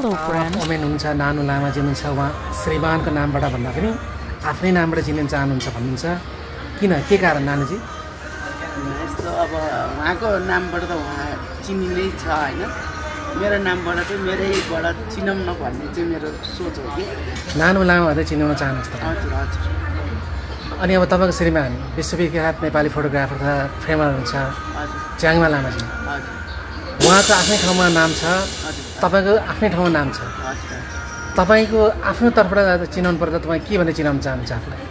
Hello, friend. Women हुन्छ नानु लामाजी हुनुहुन्छ उहाँ श्रीमानको नामबाट भन्दा पनि आफ्नै नामबाट चिनिन चाहनुहुन्छ भन्नुहुन्छ किन के कारण नानुजी यस्तो अब उहाँको नामबाट त उहाँ चिनिनै छ हैन मेरो नामबाट चाहिँ मेरैबाट चिनौँ न भन्ने चाहिँ मेरो सोच हो कि नानु लामा भन्दै चिनाउन चाहनुहुन्छ हजुर हजुर अनि अब तपाईँको श्रीमान विश्वविख्यात नेपाली फोटोग्राफर तथा फ्रेमर हुनुहुन्छ हजुर च्याङमा लामाजी हजुर उहाँको आफ्नै ठाउँमा नाम छ हजुर तपाईँको आफ्नै ठाउँमा नाम छ हजुर तपाईँको आफ्नो तर्फबाट चिनाउनु पर्दा तपाईँ के भन्दै चिनाउन चाहनुहुन्छ आफूलाई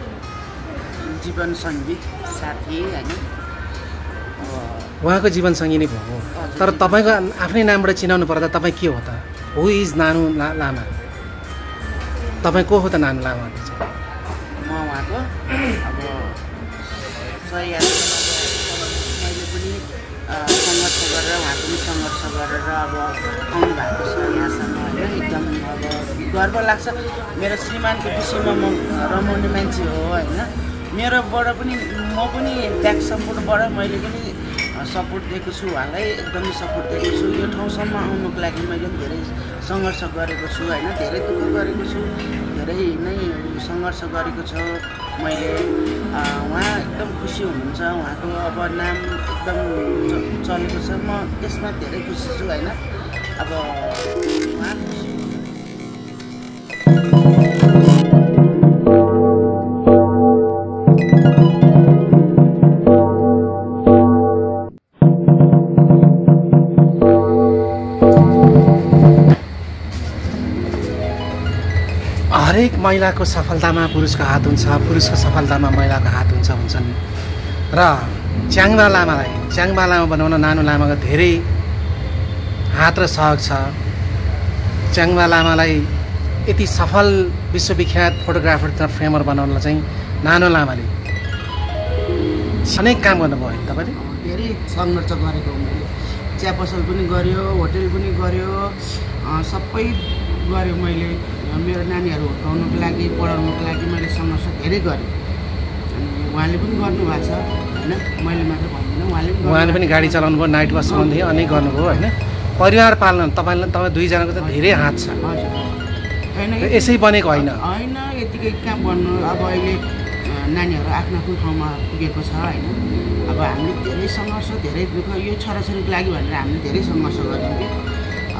जीवन सङ्गी साथी हैन उहाँको जीवनसँगै नै भयो तर तपाईँको आफ्नै नामबाट चिनाउनु पर्दा तपाईँ के हो त हु इज नानु लामा तपाईँ को हो त नानु लामा भन्ने चाहिँ म उहाँको अब सही मैले पनि सङ्घर्ष गरेर उहाँ पनि सङ्घर्ष गरेर अब आउनु भएको छ यहाँसम्म होइन एकदम अब गर्व लाग्छ मेरो श्रीमानको विषयमा म रमाउने मान्छे हो होइन मेरोबाट पनि म पनि ब्याक सपोर्टबाट मैले पनि सपोर्ट दिएको छु उहाँलाई एकदमै सपोर्ट दिएको छु यो ठाउँसम्म आउनुको लागि मैले धेरै सङ्घर्ष गरेको छु होइन धेरै दुःख गरेको छु धेरै नै सङ्घर्ष गरेको छु मैले उहाँ एकदम खुसी हुनुहुन्छ उहाँको अब नाम एकदम चलेको छ म त्यसमा धेरै खुसी छु होइन अब उहाँ खुसी हरेक महिलाको सफलतामा पुरुषको हात हुन्छ पुरुषको सफलतामा महिलाको हात हुन्छ भन्छन् र च्याङबा लामा बनाउन नानु लामाको धेरै हात र सहयोग छ च्याङबा लामालाई यति सफल विश्वविख्यात फोटोग्राफर तथा फ्रेमर बनाउनलाई चाहिँ नानु लामाले अनेक काम गर्नुभयो होइन तपाईँले धेरै सङ्घर्ष गरेको मैले चिया पसल पनि गऱ्यो होटेल पनि गऱ्यो सबै गऱ्यो मैले मेरो नानीहरू हुर्काउनुको लागि पढाउनुको लागि मैले सङ्घर्ष धेरै गरेँ अनि उहाँले पनि गर्नुभएको छ होइन मैले मात्र भन्दिनँ उहाँले पनि गाडी चलाउनु भयो नाइट वास चलाउनु थियो अनेक गर्नुभयो होइन परिवार पाल्न तपाईँ दुईजनाको त धेरै हात छ होइन यसै बनेको होइन होइन यतिकै कहाँ भन्नु अब अहिले नानीहरू आफ्नो आफ्नो ठाउँमा पुगेको छ होइन अब हामीले धेरै सङ्घर्ष धेरै दुःख यो छोराछोरीको लागि भनेर हामीले धेरै सङ्घर्ष गऱ्यौँ कि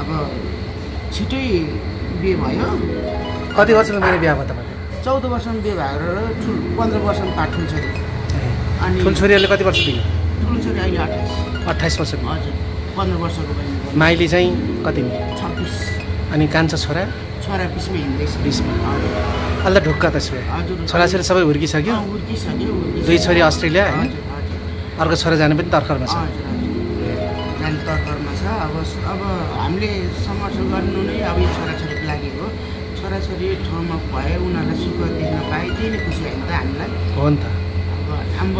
अब छिटै बिहे भयो कति वर्षको मेरो बिहा भयो तपाईँको 14 वर्षमा बिहे भएर 15 वर्षमा ठुलो छोरी अनि ठुलो छोरीहरूले कति वर्ष दियो ठुलो छोरी अहिले 28 वर्षको हजुर 15 वर्षको बहिनी माइली चाहिँ कतिमा 26 अनि कान्छा छोरा 20 हिँड्दैछ 20मा अहिले ढुक्क त्यसो भए हजुर छोराछोरी सबै हुर्किसक्यो दुई छोरी अस्ट्रेलिया होइन अर्को छोरा जाने पनि तर्खरमा छ जाने तर्खरमा छ अब हामीले सङ्घर्ष गर्नु नै अब यो छोराछोरीको लागि हो छोराछोरी ठाउँमा भए उनीहरूलाई सुख देख्न पाए त्यही नै खुसी होइन त हामीलाई हो नि त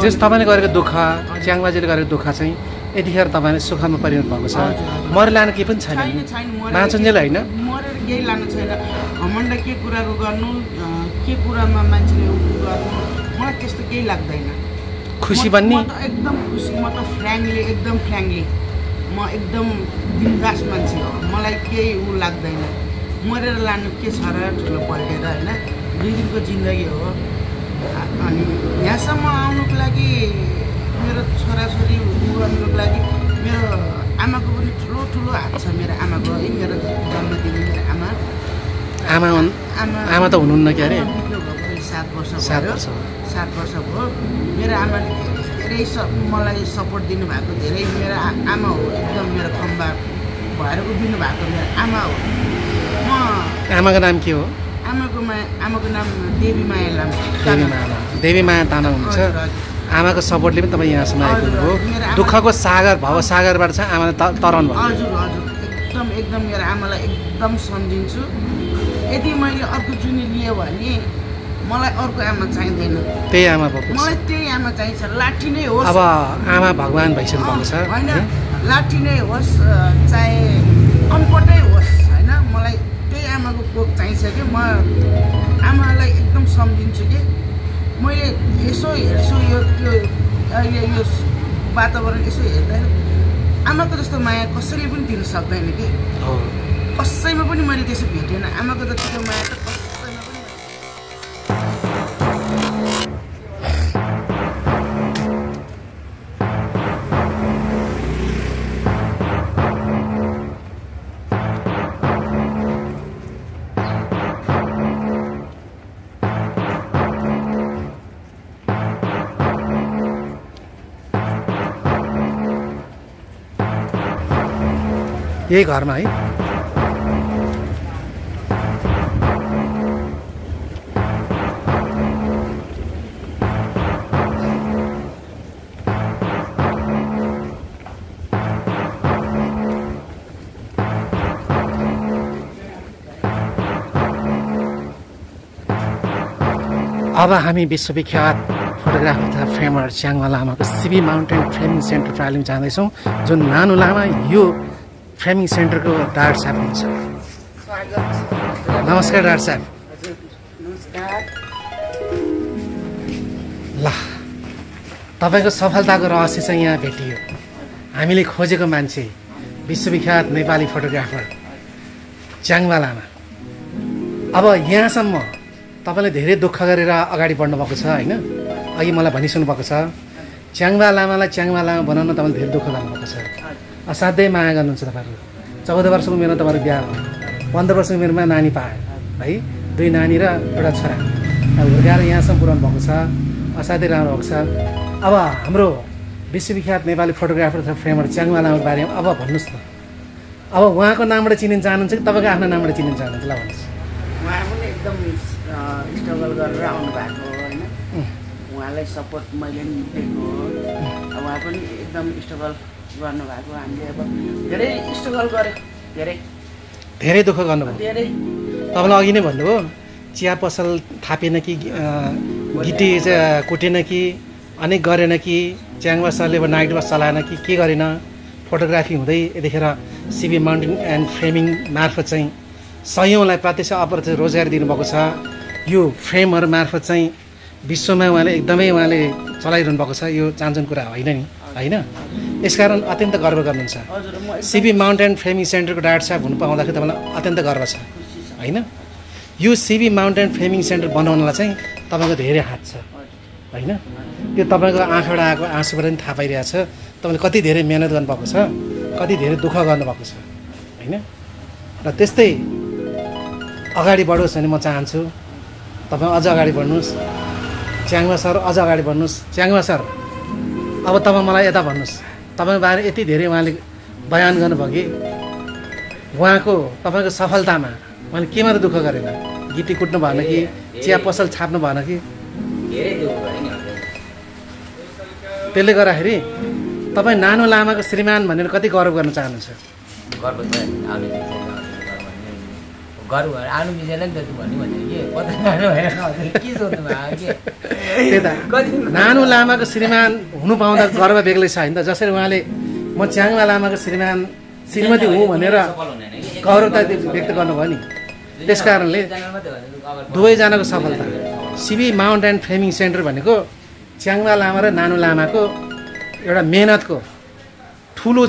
जस तपाईँले गरेको दुःख च्याङबाजीले गरेको दुःख चाहिँ यतिखेर तपाईँले सुखमा परिणत भएको छ मरेर लानु केही पनि छैन नाचुन्जेल होइन मरेर केही लानु छैन घमण्ड के कुराको गर्नु के कुरामा मान्छेले गर्नु मलाई त्यस्तो केही लाग्दैन खुसी बन्ने म त एकदम खुसी म त एकदम फ्र्याङ्कली म एकदम दिलदास मान्छे हो मलाई केही लाग्दैन मरेर लानु के छ र ठुलो पल्टेर होइन 2 दिनको जिन्दगी हो अनि यहाँसम्म आउनुको लागि मेरो छोराछोरी गर्नुको लागि मेरो आमाको पनि ठुलो हात छ मेरो आमाको है मेरो जन्म दिने मेरो आमा त हुनुहुन्न के अरे 7 वर्ष भयो मेरो आमाले धेरै मलाई सपोर्ट दिनुभएको धेरै मेरो आमा हो एकदम मेरो खम्बा भएर उभिनु भएको मेरो आमा हो म आमाको नाम के हो आमाको नाम देवी माया लामा देवी माया तामाङ हुनुहुन्छ आमाको सपोर्टले पनि तपाईँ यहाँसम्म आइपुग्नु हो दुःखको सागर भवसागरबाट चाहिँ आमाले तराउनु भयो हजुर एकदम मेरो आमालाई एकदम सम्झिन्छु यदि मैले अर्को चुनी लिएँ भने मलाई अर्को आमा चाहिँदैन त्यही आमा भएको मलाई त्यही आमा चाहिन्छ लाठी नै होस् अब आमा भगवान भइसक्नु भएको छ होइन लाठी नै होस् चाहे अनपटै होस् होइन मलाई त्यही आमाको कोख चाहिन्छ कि म आमालाई एकदम सम्झिन्छु कि मैले यसो हेर्छु यो अहिले यो वातावरण यसो हेर्दा आमाको जस्तो माया कसैले पनि दिन सक्दैन कि कसैमा पनि मैले त्यसो भेटेन आमाको जतिको माया त कसैमा पनि यही घरमा है अब हामी विश्वविख्यात फोटोग्राफर तथा फ्रेमर च्याङमा लामाको सिबी माउन्टेन फ्रेमिङ सेन्टर प्रालिम जाँदैछौँ जुन नानु लामा यो फ्रेमिङ सेन्टरको डाक्टर साहब हुनुहुन्छ। नमस्कार डाक्टर साहब। नमस्कार। ल तपाईँको सफलताको रहस्य चाहिँ यहाँ भेटियो। हामीले खोजेको मान्छे विश्वविख्यात नेपाली फोटोग्राफर च्याङमा लामा। अब यहाँसम्म तपाईँले धेरै दुःख गरेर अगाडि बढ्नुभएको छ होइन। अघि मलाई भनिसक्नु भएको छ च्याङमा लामालाई च्याङमा लामा बनाउन तपाईँले धेरै दुःख गर्नुभएको छ। असाध्यै माया गर्नुहुन्छ तपाईँहरू। 14 वर्षको उमेरमा तपाईँहरू बिहा भयो, 15 वर्षको उमेरमा नानी पायो है, 2 नानी र एउटा छोरा हुर्काएर यहाँसम्म पुऱ्याउनु भएको छ। असाध्यै राम्रो भएको छ। अब हाम्रो विश्वविख्यात नेपाली फोटोग्राफर तथा फ्रेमर च्याङमा लामाको बारेमा अब भन्नुहोस् न। अब उहाँको नामबाट चिनिन चाहनुहुन्छ कि तपाईँको आफ्नो नामबाट चिनिन चाहनुहुन्छ? ल भन्नुहोस्। उहाँ पनि एकदम स्ट्रगल गरेर आउनु भएको होइन। उहाँलाई सपोर्ट मैले पनि दिएको हो। उहाँ पनि एकदम स्ट्रगल गर्नुभएको। हामीले अब धेरै स्ट्रगल गऱ्यो, धेरै दुःख गर्नुभयो। धेरै तपाईँलाई अघि नै भन्नुभयो चिया पसल थापेन कि गिटी कुटेन कि अनेक गरेन कि च्याङमा सरले नाइट वाच चलाएन कि के गरेन। फोटोग्राफी हुँदै यतिखेर सिबी माउन्टेन एन्ड फ्रेमिङ मार्फत चाहिँ सयौँलाई प्रत्यक्ष अप्रत्यक्ष रोजगार दिनुभएको छ। यो फ्रेमहरू मार्फत चाहिँ विश्वमा उहाँले चलाइरहनु भएको छ। यो चान्चुन कुरा होइन नि होइन। यसकारण अत्यन्त गर्व गर्नुहुन्छ। सिबी माउन्टेन फ्रेमिङ सेन्टरको डाक्टर साहब हुनु पाउँदाखेरि तपाईँलाई अत्यन्त गर्व छ होइन। यो सिबी माउन्टेन फ्रेमिङ सेन्टर बनाउनलाई चाहिँ तपाईँको धेरै हात छ होइन। त्यो तपाईँको आँखाबाट आएको आँसुबाट पनि थाहा पाइरहेको छ। तपाईँले कति धेरै मेहनत गर्नुभएको छ, कति धेरै दुःख गर्नुभएको छ होइन। र त्यस्तै अगाडि बढोस् भने म चाहन्छु तपाईँ अझ अगाडि बढ्नुहोस्। च्याङमा सर अझ अगाडि बढ्नुहोस्। च्याङमा सर अब तपाईँ मलाई यता भन्नुहोस्। तपाईँको बारे यति धेरै उहाँले बयान गर्नुभयो कि उहाँको तपाईँको सफलतामा उहाँले केमा त दुःख गरेन? गिटी कुट्नु भएन कि चिया पसल छाप्नु भएन कि? त्यसले गर्दाखेरि तपाईँ नानु लामाको श्रीमान भनेर कति गौरव गर्न चाहनुहुन्छ? नानु लामाको श्रीमान हुनु पाउँदा गर्व बेग्लै छ होइन त। जसरी उहाँले म च्याङमा लामाको श्रीमती हुँ भनेर गौरवता व्यक्त गर्नुभयो नि। त्यस कारणले दुवैजनाको सफलता सिबी माउन्टेन फ्रेमिङ सेन्टर भनेको च्याङमा लामा र नानु लामाको एउटा मेहनतको ठुलो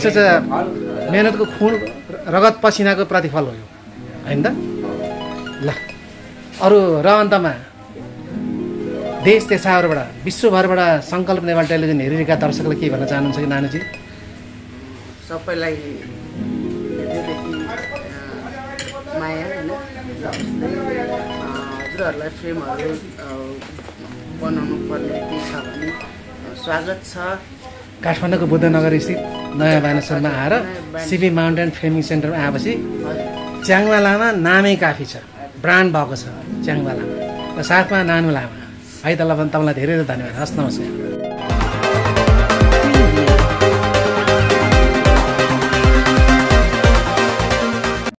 मेहनतको खुन रगत पसिनाको प्रतिफल हो यो होइन त। ल अरू र अन्तमा देश देशहरूबाट विश्वभरबाट सङ्कल्प नेपाल टेलिभिजन हेरिरहेका दर्शकलाई के भन्न चाहनुहुन्छ कि नानुजी? सबैलाई हृदयदेखि माया होइन। हजुरहरूलाई फ्रेमहरू बनाउनु पर्ने के छ भने स्वागत छ। काठमाडौँको बुद्धनगर स्थित नयाँ बानेश्वरमा आएर सिबी माउन्टेन फ्रेमिङ सेन्टरमा आएपछि च्याङमा लामा नामै काफी छ, ब्रान्ड भएको छ च्याङमा लामा र साथमा नानु लामा है। तपाईँलाई धेरै धेरै धन्यवाद। हस्, नमस्कार।